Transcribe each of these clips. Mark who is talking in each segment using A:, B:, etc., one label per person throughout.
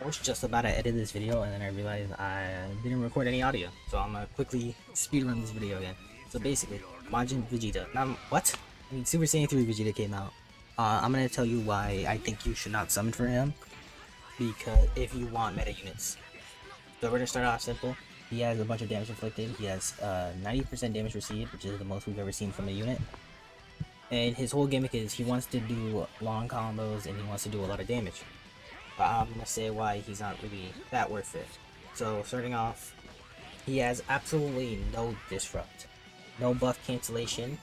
A: was just about to edit this video and then I realized I didn't record any audio. So I'm gonna quickly speedrun this video again. So basically, Majin Vegeta. Now, what? I mean, Super Saiyan 3 Vegeta came out. I'm gonna tell you why I think you should not summon for him. Because if you want meta units. So we're gonna start off simple. He has a bunch of damage inflicted. He has 90% damage received, which is the most we've ever seen from a unit. And his whole gimmick is he wants to do long combos and he wants to do a lot of damage. But I'm gonna say why he's not really that worth it. So starting off, he has absolutely no disrupt, no buff cancellation.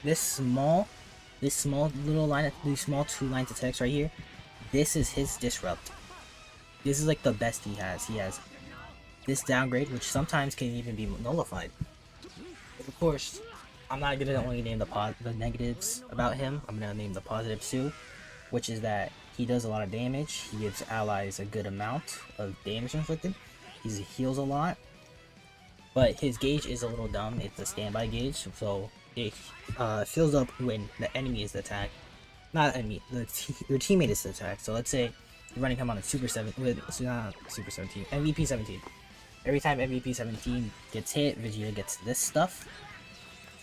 A: This small little line, these small 2 lines of text right here, this is his disrupt. This is like the best he has. He has this downgrade, which sometimes can even be nullified. But of course, I'm not gonna only name the negatives about him. I'm gonna name the positives too, which is that he does a lot of damage. He gives allies a good amount of damage inflicted. He heals a lot, but his gauge is a little dumb. It's a standby gauge, so it fills up when the enemy is attacked. Not enemy, your teammate is attacked. So let's say you're running him on a Super 7 with not Super 17, MVP 17. Every time MVP 17 gets hit, Vegeta gets this stuff.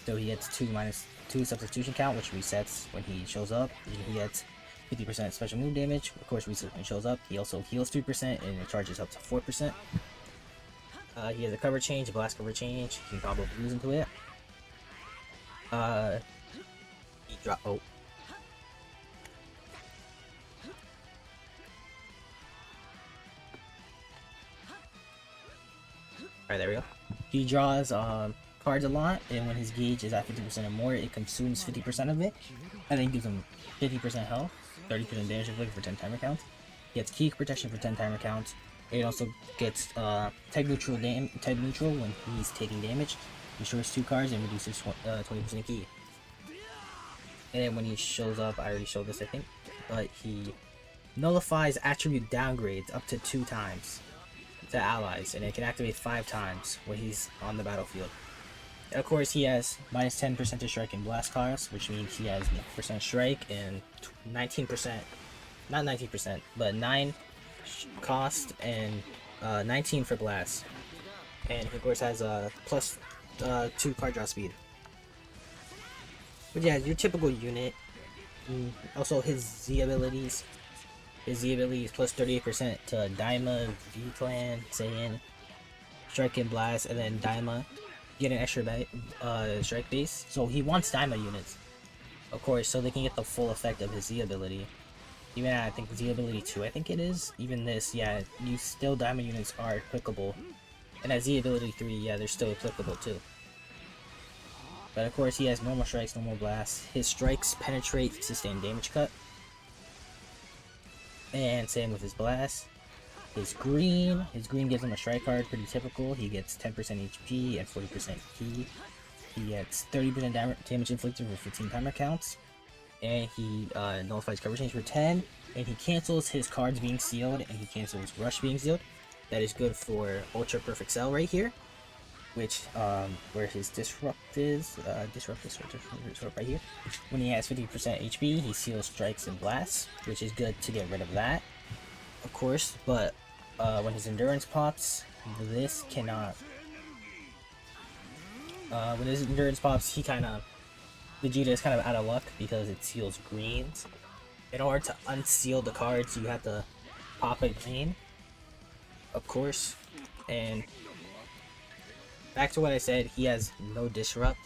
A: So he gets 2 substitution count, which resets when he shows up. He gets 50% special move damage, of course resets when he shows up. He also heals 3% and it charges up to 4%. He has a cover change, a blast cover change. You can probably lose into it. He drop. Oh. Alright, there we go. He draws cards a lot, and when his gauge is at 50% or more, it consumes 50% of it, and then gives him 50% health, 30% damage inflicted for 10 timer counts. He gets key protection for 10 timer counts. It also gets type neutral when he's taking damage. Destroys 2 cards and reduces 20% key. And then when he shows up, I already showed this I think, but he nullifies attribute downgrades up to 2 times to allies, and it can activate 5 times when he's on the battlefield. And of course, he has minus 10% to strike and blast cost, which means he has 9% strike and 19%, not 19%, but 9 cost and 19 for blast. And he of course has a plus 2 card draw speed. But yeah, your typical unit. Also his Z abilities. His Z ability is plus 38% to Daima, V-Clan, Saiyan, Strike and Blast, and then Daima. Get an extra strike base. So he wants Daima units, of course, so they can get the full effect of his Z ability. Even at, I think, Z ability 2, I think it is. Even this, yeah, Daima units are applicable. And at Z ability 3, yeah, they're still applicable too. But of course, he has normal strikes, normal blasts. His strikes penetrate sustained damage cut. And same with his blast. His green gives him a strike card, pretty typical. He gets 10% HP and 40% key. He gets 30% damage inflicted for 15 timer counts. And he nullifies cover change for 10. And he cancels his cards being sealed, and he cancels rush being sealed. That is good for Ultra Perfect Cell right here. Which, where his disrupt is, disrupt right here. When he has 50% HP, he seals strikes and blasts, which is good to get rid of that, of course. But when his endurance pops, this cannot. When his endurance pops, Vegeta is kind of out of luck because it seals greens. In order to unseal the cards, you have to pop a green, of course, and. Back to what I said, he has no disrupt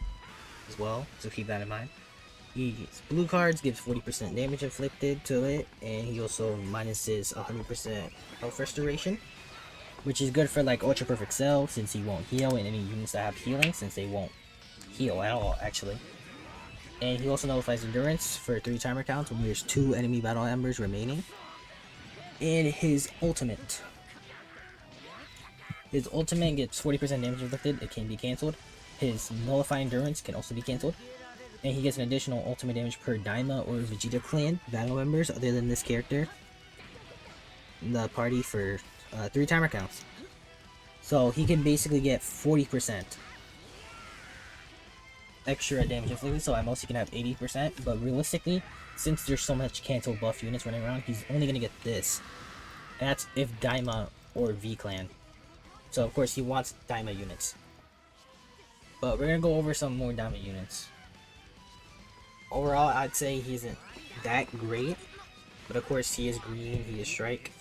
A: as well, so keep that in mind. His blue cards gives 40% damage inflicted to it, and he also minuses 100% health restoration, which is good for like Ultra Perfect Cell since he won't heal, and any units that have healing since they won't heal at all actually. And he also nullifies endurance for 3 timer counts when there's 2 enemy battle embers remaining. And his ultimate. His ultimate gets 40% damage inflicted, it can be cancelled. His nullify endurance can also be cancelled. And he gets an additional ultimate damage per Daima or Vegeta clan battle members other than this character in the party for 3 timer counts. So he can basically get 40% extra damage inflicted, so at most he can have 80%, but realistically, since there's so much cancel buff units running around, he's only gonna get this. And that's if Daima or V-Clan. So of course he wants Daima units. But we're gonna go over some more Daima units. Overall, I'd say he isn't that great. But of course he is green, he is strike.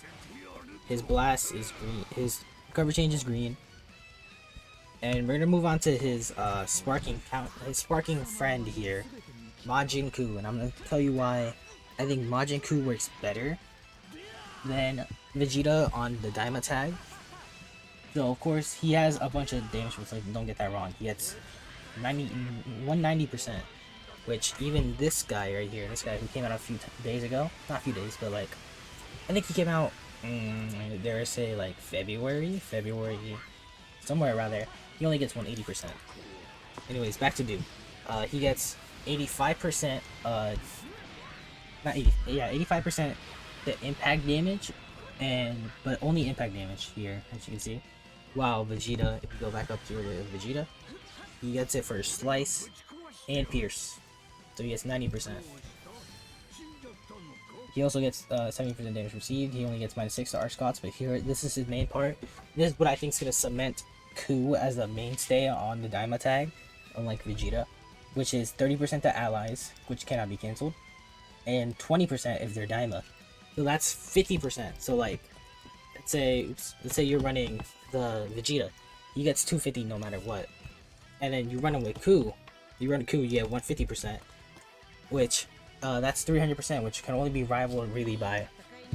A: His blast is green, his cover change is green. And we're gonna move on to his sparking friend here, Majin Ku, and I'm gonna tell you why I think Majin Ku works better than Vegeta on the Daima tag. So of course he has a bunch of damage boosts, like, don't get that wrong. He gets 190%, which even this guy right here, this guy who came out a few days ago, not a few days, but like, I think he came out, dare I say, like February, somewhere around there. He only gets 180%. Anyways, back to Dude. He gets 85%, not 80, yeah, 85% the impact damage, but only impact damage here, as you can see. While Vegeta, if you go back up to Vegeta, he gets it for Slice and Pierce. So he gets 90%. He also gets 70% damage received. He only gets -6 to arc spots, but here, this is his main part. This is what I think is going to cement Ku as the mainstay on the Daima tag, unlike Vegeta, which is 30% to allies, which cannot be cancelled, and 20% if they're Daima. So that's 50%. So like, let's say you're running the Vegeta, he gets 250 no matter what, and then you run him with Ku, you get 150%, which that's 300%, which can only be rivaled really by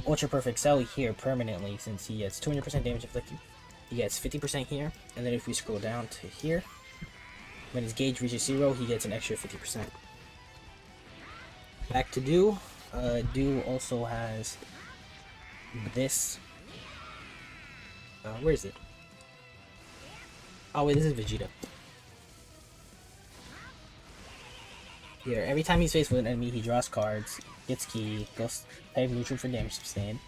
A: Ultra Perfect Cell here permanently, since he gets 200% damage inflicted. He gets 50% here, and then if we scroll down to here, when his gauge reaches 0, he gets an extra 50%. Back to Do. Do also has this. Where is it? Oh wait, this is Vegeta. Here, every time he's faced with an enemy, he draws cards, gets key, goes type neutral for damage sustained.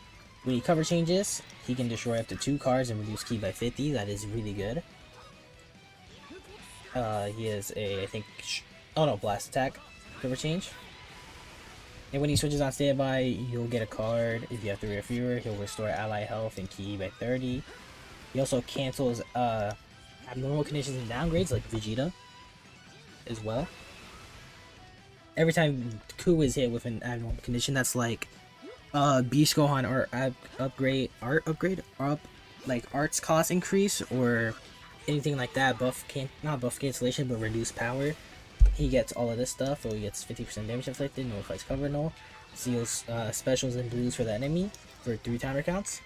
A: When he cover changes, he can destroy up to 2 cards and reduce key by 50. That is really good. He has a, I think, blast attack cover change. And when he switches on standby, you'll get a card. If you have 3 or fewer, he'll restore ally health and key by 30. He also cancels abnormal conditions and downgrades like Vegeta as well. Every time Ku is hit with an abnormal condition, that's like Beast Gohan or like arts cost increase or anything like that, not buff cancellation but reduced power, he gets all of this stuff. So he gets 50% damage inflicted, notifies cover null, seals specials and blues for the enemy for 3 timer counts.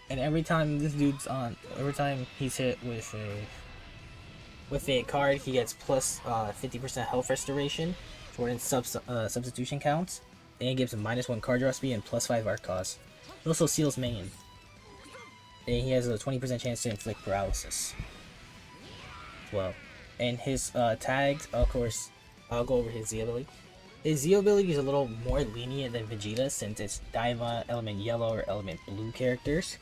A: And every time he's hit with a card, he gets plus 50% health restoration for substitution counts, and it gives him -1 card draw speed and +5 arc cost. It also seals main, and he has a 20% chance to inflict paralysis as well. And his tags, of course, I'll go over his Z ability. His Z ability is a little more lenient than Vegeta, since it's Daima, Element Yellow, or Element Blue characters.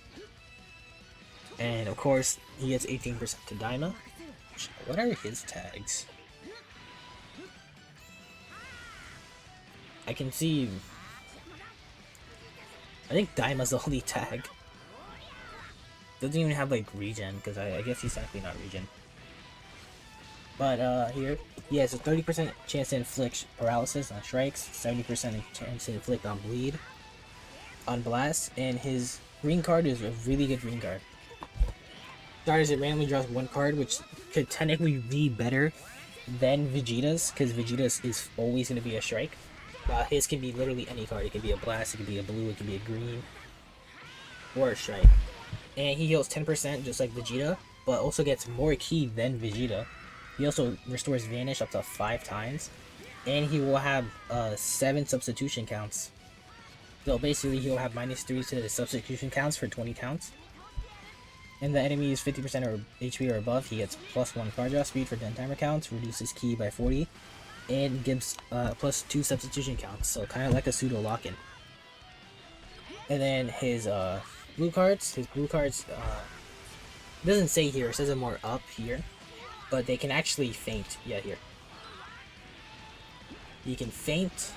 A: And of course, he gets 18% to Daima. What are his tags? I can see. I think Daima's the only tag. Doesn't even have like regen, because I guess he's technically not regen. But here, he has a 30% chance to inflict paralysis on strikes, 70% chance to inflict on bleed, on blast, and his green card is a really good green card. Starters, it randomly draws 1 card, which could technically be better than Vegeta's, because Vegeta's is always going to be a strike. His can be literally any card. It could be a blast, it could be a blue, it could be a green, or a strike. And he heals 10% just like Vegeta, but also gets more ki than Vegeta. He also restores Vanish up to 5 times, and he will have 7 substitution counts. So basically he'll have -3 to the substitution counts for 20 counts. And the enemy is 50% or HP or above, he gets +1 card draw speed for 10 timer counts, reduces ki by 40, and gives +2 substitution counts, so kind of like a pseudo lock-in. And then his blue cards, doesn't say here, it says it more up here, but they can actually feint. Yeah, here. He can feint,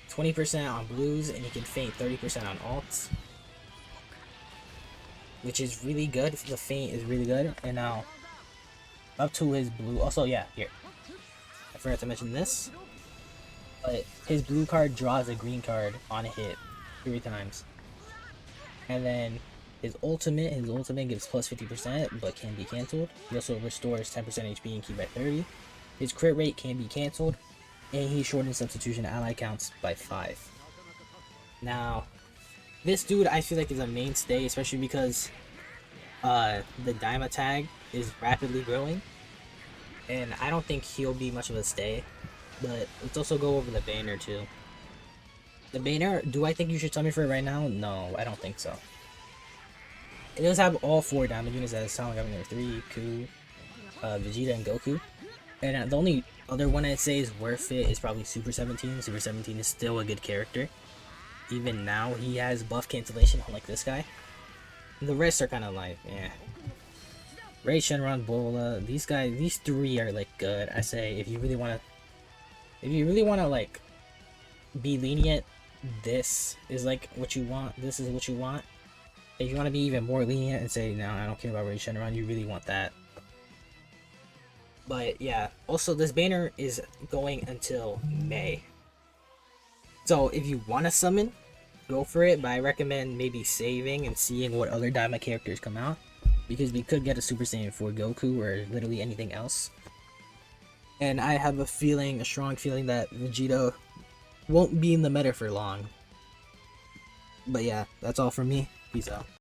A: 20% on blues, and he can feint 30% on alts, which is really good. The feint is really good. And now up to his blue. Also, yeah, here I forgot to mention this, but his blue card draws a green card on a hit 3 times, and then his ultimate gives plus 50% but can be cancelled. He also restores 10% HP and ki by 30. His crit rate can be cancelled, and he shortens substitution ally counts by 5. Now, this dude I feel like is a mainstay, especially because the daima tag is rapidly growing, and I don't think he'll be much of a stay. But let's also go over the banner too. The banner, do I think you should summon for it right now? No, I don't think so. It does have all 4 diamond units as Silent Governor 3, Ku, Vegeta, and Goku. And the only other one I'd say is worth it is probably Super 17. Super 17 is still a good character. Even now, he has buff cancellation, unlike this guy. The rest are kind of like, eh. Ray, Shenron, Bola, these 3 are like good. I say if you really want to like be lenient, this is like what you want. This is what you want. If you want to be even more lenient and say, no, I don't care about Ray, Shenron, you really want that. But yeah, also this banner is going until May. So if you want to summon, go for it, but I recommend maybe saving and seeing what other Daima characters come out, because we could get a Super Saiyan 4 Goku or literally anything else. And I have a strong feeling that Vegeta won't be in the meta for long. But yeah, that's all from me. Peace out.